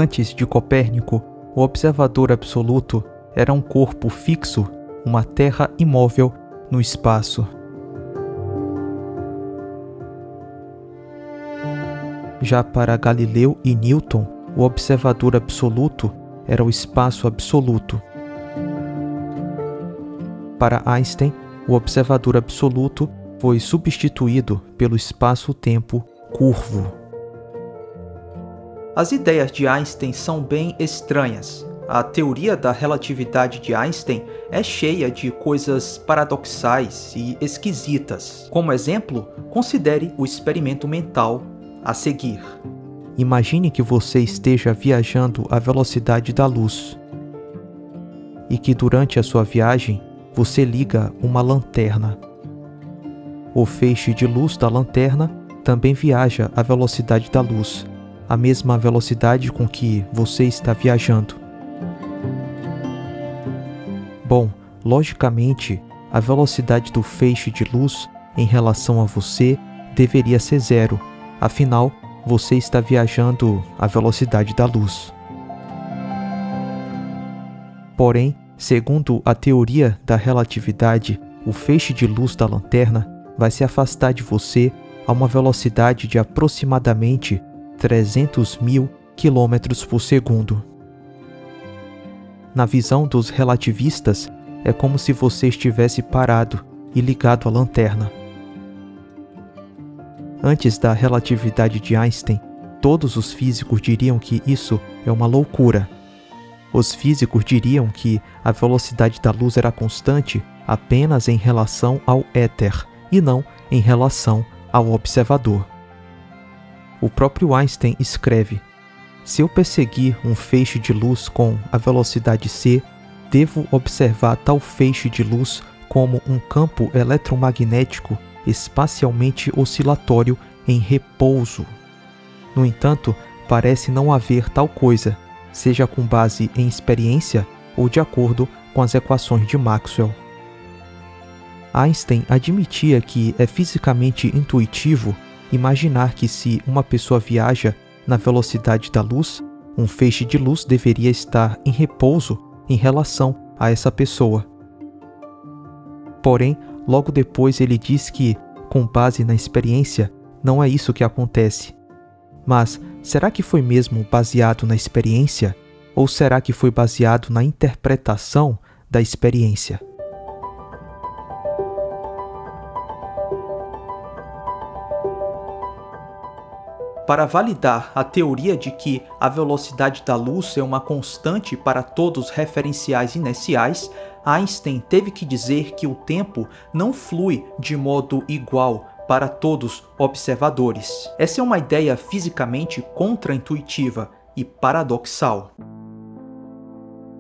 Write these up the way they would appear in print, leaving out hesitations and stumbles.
Antes de Copérnico, o observador absoluto era um corpo fixo, uma terra imóvel no espaço. Já para Galileu e Newton, o observador absoluto era o espaço absoluto. Para Einstein, o observador absoluto foi substituído pelo espaço-tempo curvo. As ideias de Einstein são bem estranhas. A teoria da relatividade de Einstein é cheia de coisas paradoxais e esquisitas. Como exemplo, considere o experimento mental a seguir. Imagine que você esteja viajando à velocidade da luz e que durante a sua viagem você liga uma lanterna. O feixe de luz da lanterna também viaja à velocidade da luz, a mesma velocidade com que você está viajando. Bom, logicamente, a velocidade do feixe de luz em relação a você deveria ser zero, afinal, você está viajando à velocidade da luz. Porém, segundo a teoria da relatividade, o feixe de luz da lanterna vai se afastar de você a uma velocidade de aproximadamente 300.000 km por segundo. Na visão dos relativistas, é como se você estivesse parado e ligado à lanterna. Antes da relatividade de Einstein, todos os físicos diriam que isso é uma loucura. Os físicos diriam que a velocidade da luz era constante apenas em relação ao éter e não em relação ao observador. O próprio Einstein escreve: se eu perseguir um feixe de luz com a velocidade c, devo observar tal feixe de luz como um campo eletromagnético espacialmente oscilatório em repouso. No entanto, parece não haver tal coisa, seja com base em experiência ou de acordo com as equações de Maxwell. Einstein admitia que é fisicamente intuitivo imaginar que se uma pessoa viaja na velocidade da luz, um feixe de luz deveria estar em repouso em relação a essa pessoa. Porém, logo depois ele diz que, com base na experiência, não é isso que acontece. Mas, será que foi mesmo baseado na experiência? Ou será que foi baseado na interpretação da experiência? Para validar a teoria de que a velocidade da luz é uma constante para todos os referenciais inerciais, Einstein teve que dizer que o tempo não flui de modo igual para todos os observadores. Essa é uma ideia fisicamente contraintuitiva e paradoxal.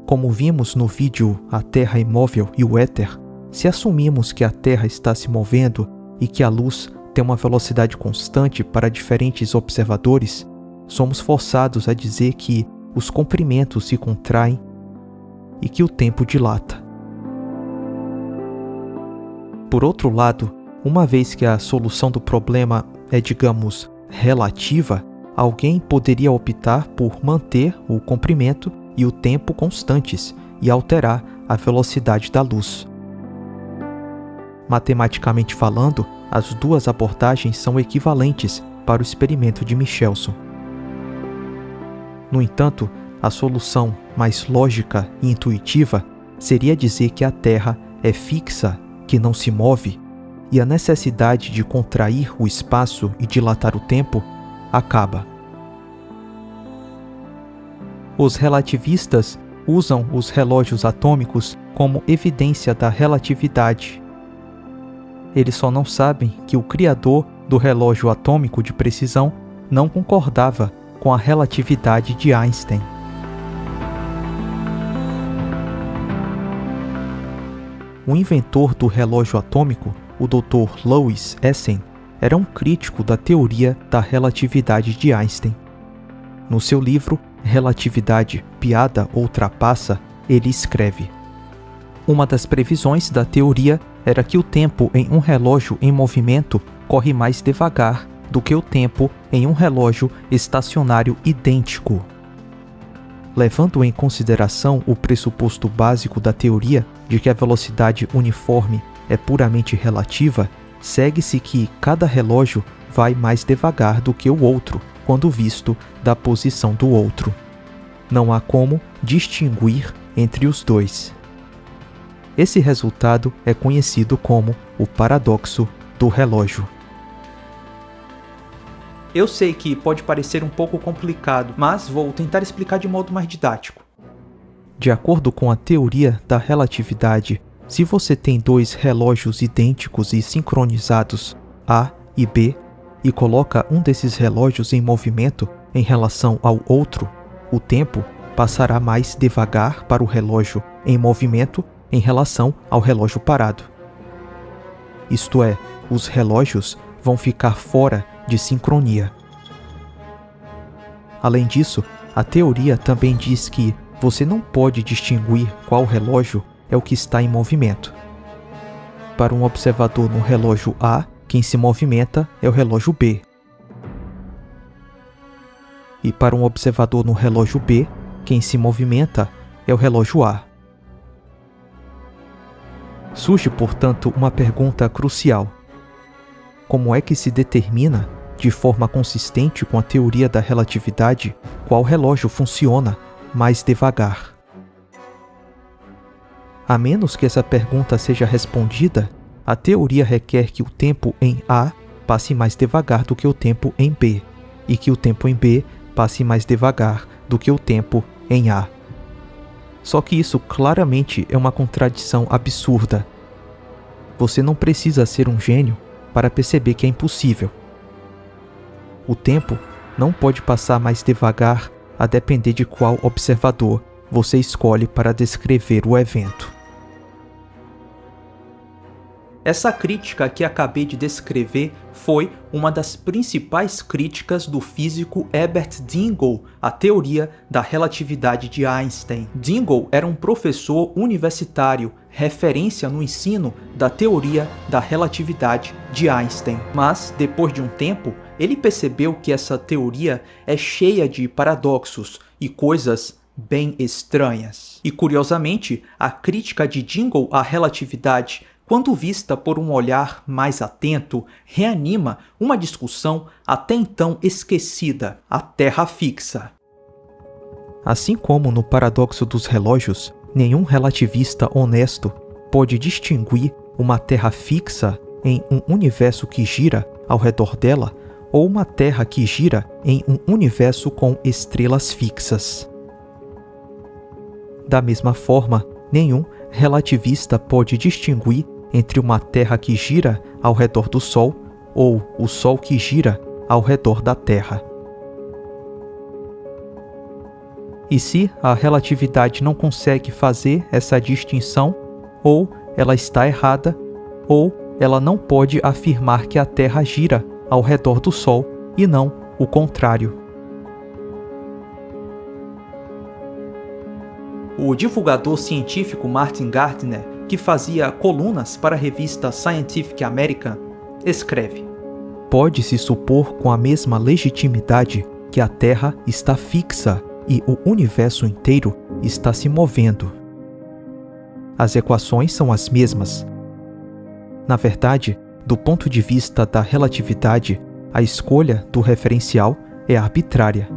Como vimos no vídeo A Terra Imóvel e o Éter, se assumimos que a Terra está se movendo e que a luz tem uma velocidade constante para diferentes observadores, somos forçados a dizer que os comprimentos se contraem e que o tempo dilata. Por outro lado, uma vez que a solução do problema é, digamos, relativa, alguém poderia optar por manter o comprimento e o tempo constantes e alterar a velocidade da luz. Matematicamente falando, as duas abordagens são equivalentes para o experimento de Michelson. No entanto, a solução mais lógica e intuitiva seria dizer que a Terra é fixa, que não se move, e a necessidade de contrair o espaço e dilatar o tempo acaba. Os relativistas usam os relógios atômicos como evidência da relatividade. Eles só não sabem que o criador do relógio atômico de precisão não concordava com a relatividade de Einstein. O inventor do relógio atômico, o Dr. Louis Essen, era um crítico da teoria da relatividade de Einstein. No seu livro Relatividade, Piada ou Trapaça, ele escreve: uma das previsões da teoria era que o tempo em um relógio em movimento corre mais devagar do que o tempo em um relógio estacionário idêntico. levando em consideração o pressuposto básico da teoria de que a velocidade uniforme é puramente relativa, segue-se que cada relógio vai mais devagar do que o outro, quando visto da posição do outro. Não há como distinguir entre os dois. Esse resultado é conhecido como o paradoxo do relógio. Eu sei que pode parecer um pouco complicado, mas vou tentar explicar de modo mais didático. De acordo com a teoria da relatividade, se você tem dois relógios idênticos e sincronizados, A e B, e coloca um desses relógios em movimento em relação ao outro, o tempo passará mais devagar para o relógio em movimento em relação ao relógio parado. Isto é, os relógios vão ficar fora de sincronia. Além disso, a teoria também diz que você não pode distinguir qual relógio é o que está em movimento. Para um observador no relógio A, quem se movimenta é o relógio B. E para um observador no relógio B, quem se movimenta é o relógio A. Surge, portanto, uma pergunta crucial. Como é que se determina, de forma consistente com a teoria da relatividade, qual relógio funciona mais devagar? A menos que essa pergunta seja respondida, a teoria requer que o tempo em A passe mais devagar do que o tempo em B, e que o tempo em B passe mais devagar do que o tempo em A. Só que isso claramente é uma contradição absurda. Você não precisa ser um gênio para perceber que é impossível. O tempo não pode passar mais devagar a depender de qual observador você escolhe para descrever o evento. Essa crítica que acabei de descrever foi uma das principais críticas do físico Herbert Dingle à teoria da relatividade de Einstein. Dingle era um professor universitário, referência no ensino da teoria da relatividade de Einstein. Mas, depois de um tempo, ele percebeu que essa teoria é cheia de paradoxos e coisas bem estranhas. E, curiosamente, a crítica de Dingle à relatividade, quando vista por um olhar mais atento, reanima uma discussão até então esquecida, a Terra fixa. Assim como no paradoxo dos relógios, nenhum relativista honesto pode distinguir uma Terra fixa em um universo que gira ao redor dela ou uma Terra que gira em um universo com estrelas fixas. Da mesma forma, nenhum relativista pode distinguir entre uma Terra que gira ao redor do Sol ou o Sol que gira ao redor da Terra. E se a relatividade não consegue fazer essa distinção, ou ela está errada, ou ela não pode afirmar que a Terra gira ao redor do Sol e não o contrário. O divulgador científico Martin Gardner, que fazia colunas para a revista Scientific American, escreve: pode-se supor com a mesma legitimidade que a Terra está fixa e o universo inteiro está se movendo. As equações são as mesmas. Na verdade, do ponto de vista da relatividade, a escolha do referencial é arbitrária.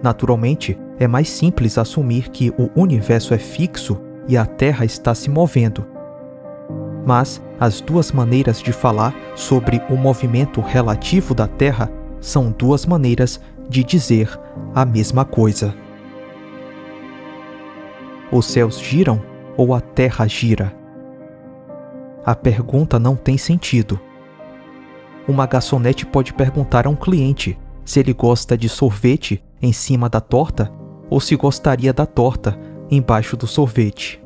Naturalmente, é mais simples assumir que o universo é fixo e a Terra está se movendo. Mas as duas maneiras de falar sobre o movimento relativo da Terra são duas maneiras de dizer a mesma coisa. Os céus giram ou a Terra gira? A pergunta não tem sentido. Uma garçonete pode perguntar a um cliente se ele gosta de sorvete em cima da torta ou se gostaria da torta embaixo do sorvete.